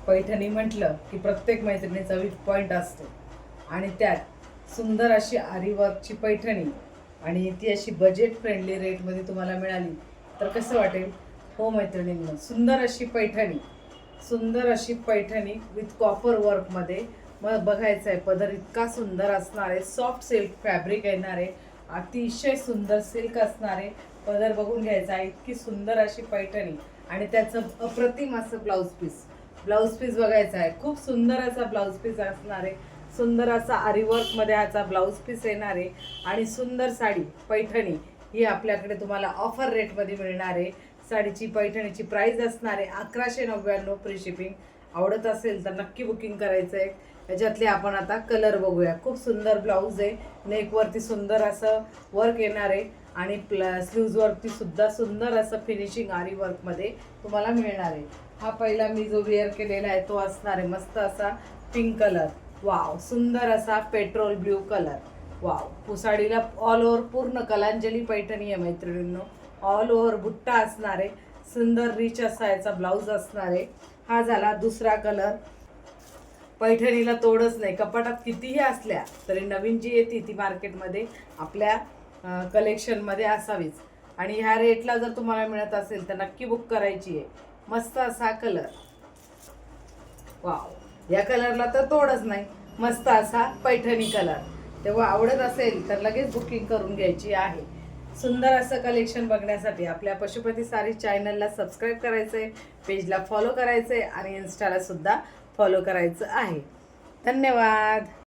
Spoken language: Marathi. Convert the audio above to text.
पैठणी म्हटलं की प्रत्येक मैत्रिणीचा वीक पॉईंट असतो आणि त्यात सुंदर अशी आरीवर्कची पैठणी आणि ती अशी बजेट फ्रेंडली रेटमध्ये तुम्हाला मिळाली तर कसं वाटेल हो मैत्रिणींनो. सुंदर अशी पैठणी विथ कॉपर वर्कमध्ये. मग बघायचं आहे पदर इतका सुंदर असणार आहे, सॉफ्ट सिल्क फॅब्रिक येणार आहे, अतिशय सुंदर सिल्क असणार आहे. पदर बघून घ्यायचा आहे, इतकी सुंदर अशी पैठणी आणि त्याचं अप्रतिम असं ब्लाऊज पीस बघायचा आहे. खूप सुंदर असा ब्लाऊज पीस असणार आहे, सुंदर असा आरीवर्कमध्ये ह्याचा ब्लाऊज पीस येणार आहे आणि सुंदर साडी पैठणी ही आपल्याकडे तुम्हाला ऑफर रेटमध्ये मिळणार आहे. साडीची पैठणीची प्राईस असणार आहे 1199 फ्री शिपिंग. आवडत असेल तर नक्की बुकिंग करायचं आहे. याच्यातले आपण आता कलर बघूया. खूप सुंदर ब्लाऊज आहे, नेकवरती सुंदर असं वर्क येणार आहे आणि स्लीव्जवरती सुद्धा सुंदर असं फिनिशिंग आरी वर्कमध्ये तुम्हाला मिळणार आहे. हा पहिला मी जो वेअर केलेला आहे तो असणार आहे मस्त असा पिंक कलर. वाव, सुंदर असा पेट्रोल ब्ल्यू कलर. वाव, साडीला ऑल ओव्हर पूर्ण कलांजली पैठणी आहे मैत्रिणींनो. ऑल ओव्हर बुट्टा असणार आहे, सुंदर रिच असा याचा ब्लाऊज असणार आहे. हा झाला दुसरा कलर. पैठणीला तोडच नाही, कपाटात कितीही असल्या तरी नवीन जी येते ती मार्केटमध्ये आपल्या कलेक्शनमध्ये असावीच आणि ह्या रेटला जर तुम्हाला मिळत असेल तर नक्की बुक करायची आहे. मस्त असा कलर. वाव, या कलरला तर तोडच नाही, मस्त असा पैठणी कलर. तेव्हा आवडत असेल तर लगेच बुकिंग करून घ्यायची आहे. सुंदर असं कलेक्शन बघण्यासाठी आपल्या पशुपती सारी चॅनलला सबस्क्राईब करायचं आहे, पेजला फॉलो करायचं आहे आणि इन्स्टाला सुद्धा फॉलो करायचं आहे. धन्यवाद.